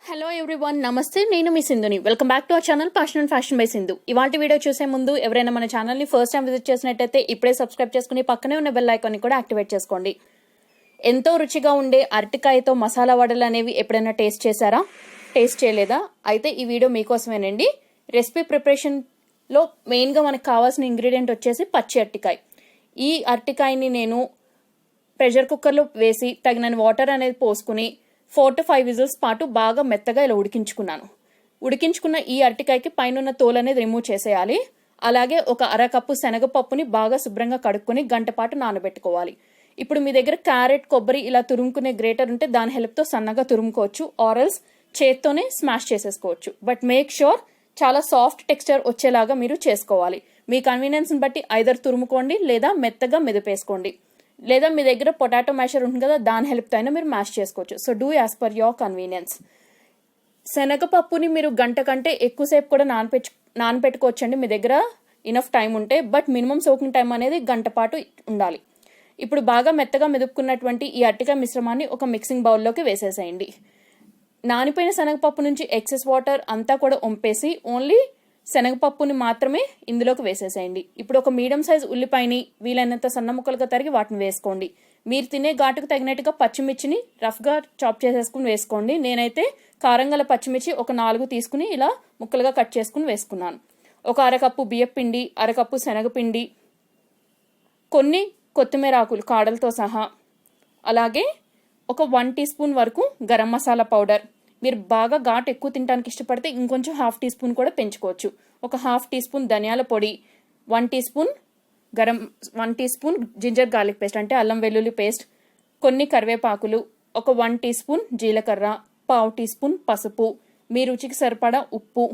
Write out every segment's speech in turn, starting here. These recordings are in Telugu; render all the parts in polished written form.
హలో ఎవ్రీవన్, నమస్తే. నేను మీ సింధుని. Welcome back to our channel passion and fashion by Sindhu. ఇవాళ వీడియో చూసే ముందు ఎవరైనా మన ఛానల్ని ఫస్ట్ టైం విజిట్ చేసినట్టయితే ఇప్పుడే సబ్స్క్రైబ్ చేసుకుని పక్కనే ఉన్న బెల్ ఐకాన్ని కూడా యాక్టివేట్ చేసుకోండి. ఎంతో రుచిగా ఉండే అరటికాయతో మసాలా వడలు అనేవి ఎప్పుడైనా టేస్ట్ చేశారా? టేస్ట్ చేయలేదా? అయితే ఈ వీడియో మీకోసమేనండి. రెసిపీ ప్రిపరేషన్లో మెయిన్గా మనకు కావాల్సిన ఇంగ్రీడియంట్ వచ్చేసి పచ్చి అరటికాయ. ఈ అరటికాయని నేను ప్రెషర్ కుక్కర్లో వేసి తగినన్ని వాటర్ అనేది పోసుకుని 4 to 5 విజిల్స్ పాటు బాగా మెత్తగా ఇలా ఉడికించుకున్న ఈ అరటికాయకి పైన తోలు అనేది రిమూవ్ చేసేయాలి. అలాగే ఒక అరకప్పు శనగపప్పుని బాగా శుభ్రంగా కడుక్కొని గంట పాటు నానబెట్టుకోవాలి. ఇప్పుడు మీ దగ్గర క్యారెట్, కొబ్బరి ఇలా తురుముకునే గ్రేటర్ ఉంటే దాని హెల్ప్తో సన్నగా తురుముకోవచ్చు, ఆరల్స్ చేత్తోనే స్మాష్ చేసేసుకోవచ్చు. బట్ మేక్ ష్యూర్ చాలా సాఫ్ట్ టెక్స్చర్ వచ్చేలాగా మీరు చేసుకోవాలి. మీ కన్వీనియన్స్ని బట్టి ఐదర్ తురుముకోండి లేదా మెత్తగా మెదిపేసుకోండి, లేదా మీ దగ్గర పొటాటో మ్యాషర్ ఉంటుంది కదా, దాని హెల్ప్తో అయినా మీరు మ్యాష్ చేసుకోవచ్చు. So do as per your convenience. శనగపప్పుని మీరు గంట కంటే ఎక్కువసేపు కూడా నానపెట్టుకోవచ్చు అండి, మీ దగ్గర ఇనఫ్ టైం ఉంటే. బట్ మినిమం సోకింగ్ టైం అనేది గంట పాటు ఉండాలి. ఇప్పుడు బాగా మెత్తగా మెదుపుకున్నటువంటి ఈ అరటికాయ మిశ్రమాన్ని ఒక మిక్సింగ్ బౌల్లోకి వేసేసేయండి. నానిపోయిన శనగపప్పు నుంచి ఎక్సెస్ వాటర్ అంతా కూడా వంపేసి ఓన్లీ శనగపప్పుని మాత్రమే ఇందులోకి వేసేసేయండి. ఇప్పుడు ఒక మీడియం సైజ్ ఉల్లిపాయని వీలైనంత సన్న ముక్కలుగా తరిగి వాటిని వేసుకోండి. మీరు తినే ఘాటుకు తగినట్టుగా పచ్చిమిర్చిని రఫ్గా చాప్ చేసేసుకుని వేసుకోండి. నేనైతే కారం గల పచ్చిమిర్చి ఒక 4 తీసుకుని ఇలా ముక్కలుగా కట్ చేసుకుని వేసుకున్నాను. ఒక అరకప్పు బియ్యపిండి, అరకప్పు శనగపిండి, కొన్ని కొత్తిమీర ఆకులు కాడలతో సహా, అలాగే ఒక 1 టీ స్పూన్ వరకు గరం మసాలా పౌడర్. మీరు బాగా ఘాటు ఎక్కువ తినడానికి ఇష్టపడితే ఇంకొంచెం 1/2 టీ స్పూన్ కూడా పెంచుకోవచ్చు. ఒక 1/2 టీ స్పూన్ ధనియాల పొడి, 1 teaspoon ginger garlic paste అంటే అల్లం వెల్లుల్లి పేస్ట్, కొన్ని కరివేపాకులు, ఒక 1 టీ స్పూన్ జీలకర్ర, 1/2 టీ స్పూన్ పసుపు, మీ రుచికి సరిపడా ఉప్పు.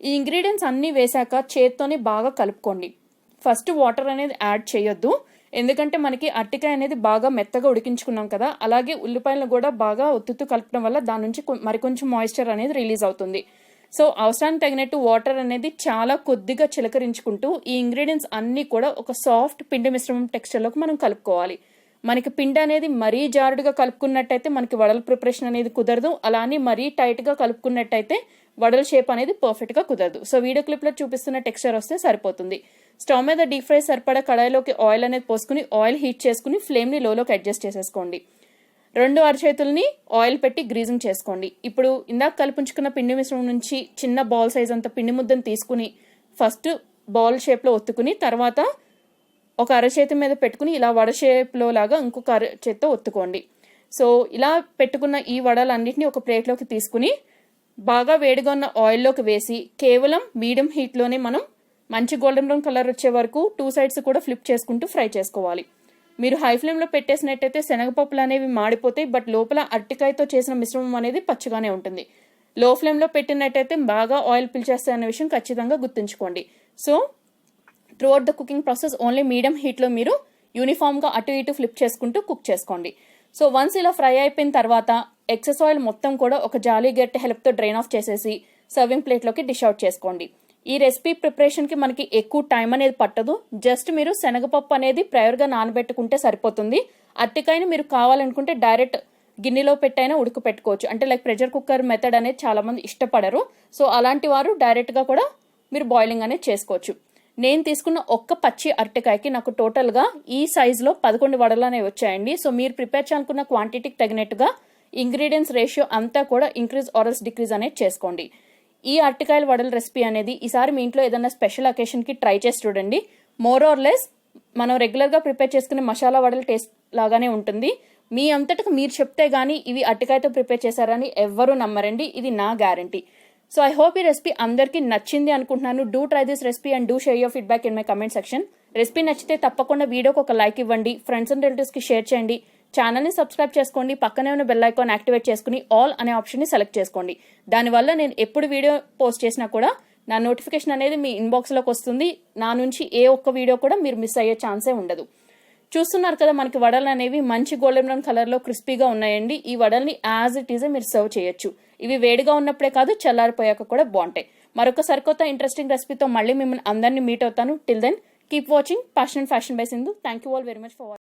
ఈ ఇంగ్రీడియంట్స్ అన్నీ వేశాక చేత్తోనే బాగా కలుపుకోండి. ఫస్ట్ వాటర్ అనేది యాడ్ చేయొద్దు, ఎందుకంటే మనకి అరటికాయ అనేది బాగా మెత్తగా ఉడికించుకున్నాం కదా. అలాగే ఉల్లిపాయలను కూడా బాగా ఒత్తుతూ కలపడం వల్ల దాని నుంచి మరికొంచెం మాయిశ్చర్ అనేది రిలీజ్ అవుతుంది. సో అవసరానికి తగినట్టు వాటర్ అనేది చాలా కొద్దిగా చిలకరించుకుంటూ ఈ ఇంగ్రీడియంట్స్ అన్నీ కూడా ఒక సాఫ్ట్ పిండి మిశ్రమం టెక్స్చర్లోకి మనం కలుపుకోవాలి. మనకి పిండి అనేది మరీ జారుడుగా కలుపుకున్నట్టయితే మనకి వడల ప్రిపరేషన్ అనేది కుదరదు. అలానే మరీ టైట్గా కలుపుకున్నట్టయితే వడల షేప్ అనేది పర్ఫెక్ట్గా కుదరదు. సో వీడియో క్లిప్లో చూపిస్తున్న టెక్స్చర్ వస్తే సరిపోతుంది. స్టవ్ మీద డీప్ ఫ్రై సరిపడా కడాయిలోకి ఆయిల్ అనేది పోసుకుని ఆయిల్ హీట్ చేసుకుని ఫ్లేమ్ని లోలోకి అడ్జస్ట్ చేసేసుకోండి. 2 అరచేతుల్ని ఆయిల్ పెట్టి గ్రీజింగ్ చేసుకోండి. ఇప్పుడు ఇందాక కలిపించుకున్న పిండి మిశ్రమం నుంచి చిన్న బాల్ సైజ్ అంత పిండి ముద్దను తీసుకుని ఫస్ట్ బాల్ షేప్లో ఒత్తుకుని తర్వాత ఒక అరచేతి మీద పెట్టుకుని ఇలా వడ షేప్లో లాగా ఇంకొక అరచేతితో ఒత్తుకోండి. సో ఇలా పెట్టుకున్న ఈ వడలన్నింటినీ ఒక ప్లేట్లోకి తీసుకుని బాగా వేడిగా ఉన్న ఆయిల్లోకి వేసి కేవలం మీడియం హీట్లోనే మనం మంచి గోల్డెన్ బ్రౌన్ కలర్ వచ్చే వరకు 2 సైడ్స్ కూడా ఫ్లిప్ చేసుకుంటూ ఫ్రై చేసుకోవాలి. మీరు హై ఫ్లేమ్లో పెట్టేసినట్టయితే శనగపప్పులు అనేవి మాడిపోతాయి, బట్ లోపల అరటికాయతో చేసిన మిశ్రమం అనేది పచ్చిగానే ఉంటుంది. లో ఫ్లేమ్లో పెట్టినట్టయితే బాగా ఆయిల్ పీల్చేస్తాయి అనే విషయం ఖచ్చితంగా గుర్తుంచుకోండి. So throughout the cooking process only medium హీట్లో మీరు యూనిఫామ్గా అటు ఇటు ఫ్లిప్ చేసుకుంటూ కుక్ చేసుకోండి. సో వన్స్ ఇలా ఫ్రై అయిపోయిన తర్వాత ఎక్సెస్ ఆయిల్ మొత్తం కూడా ఒక జాలీ గెట్ హెల్ప్తో డ్రైన్ ఆఫ్ చేసేసి సర్వింగ్ ప్లేట్లోకి డిష్ అవుట్ చేసుకోండి. ఈ రెసిపీ ప్రిపరేషన్కి మనకి ఎక్కువ టైం అనేది పట్టదు. జస్ట్ మీరు శనగపప్పు అనేది ప్రయర్గా నానబెట్టుకుంటే సరిపోతుంది. అరటికాయని మీరు కావాలనుకుంటే డైరెక్ట్ గిన్నెలో పెట్టైనా ఉడకపెట్టుకోవచ్చు. అంటే లైక్ ప్రెషర్ కుక్కర్ మెథడ్ అనేది చాలా మంది ఇష్టపడరు. సో అలాంటి వారు డైరెక్ట్గా కూడా మీరు బాయిలింగ్ అనేది చేసుకోవచ్చు. నేను తీసుకున్న ఒక్క పచ్చి అరటికాయకి నాకు టోటల్గా ఈ సైజులో 11 వడలు అనేవి వచ్చాయండి. సో మీరు ప్రిపేర్ చేయాలనుకున్న క్వాంటిటీకి తగినట్టుగా ఇంగ్రీడియంట్స్ రేషియో అంతా కూడా ఇంక్రీజ్ ఆర్ఎల్స్ డిక్రీజ్ అనేది చేసుకోండి. ఈ అరటికాయల వడల రెసిపీ అనేది ఈసారి మీ ఇంట్లో ఏదైనా స్పెషల్ అకేషన్కి ట్రై చేసి చూడండి. మోర్ ఆర్ లెస్ మనం రెగ్యులర్గా ప్రిపేర్ చేసుకునే మసాలా వడల టేస్ట్ లాగానే ఉంటుంది. మీ అంతటకు మీరు చెప్తే గానీ ఇవి అరటికాయతో ప్రిపేర్ చేశారని ఎవ్వరూ నమ్మరండి, ఇది నా గ్యారంటీ. సో ఐ హోప్ ఈ రెసిపీ అందరికీ నచ్చింది అనుకుంటున్నాను. Do try this recipe and do share your feedback in my comment section. Recipe నచ్చితే తప్పకుండా వీడియోకి ఒక లైక్ ఇవ్వండి, ఫ్రెండ్స్ అండ్ రిలేటివ్స్కి షేర్ చేయండి, ఛానల్ని సబ్స్క్రైబ్ చేసుకోండి, పక్కనే ఉన్న బెల్ ఐకాన్ యాక్టివేట్ చేసుకుని ఆల్ అనే ఆప్షన్ని సెలెక్ట్ చేసుకోండి. దానివల్ల నేను ఎప్పుడు వీడియో పోస్ట్ చేసినా కూడా నా నోటిఫికేషన్ అనేది మీ ఇన్బాక్స్లోకి వస్తుంది. నా నుంచి ఏ ఒక్క వీడియో కూడా మీరు మిస్ అయ్యే ఛాన్సే ఉండదు. చూస్తున్నారు కదా, మనకి వడలు అనేవి మంచి గోల్డెన్ బ్రౌన్ కలర్లో క్రిస్పీగా ఉన్నాయండి. ఈ వడల్ని యాజ్ ఇట్ ఈజ్ మీరు సర్వ్ చేయొచ్చు. ఇవి వేడిగా ఉన్నప్పుడే కాదు, చల్లారిపోయాక కూడా బాగుంటాయి. మరొక సరికొత్త ఇంట్రెస్టింగ్ రెసిపీతో మళ్ళీ మిమ్మల్ని అందరినీ మీట్ అవుతాను. Till then keep watching passion and fashion by Sindhu. Thank you all very much for watching.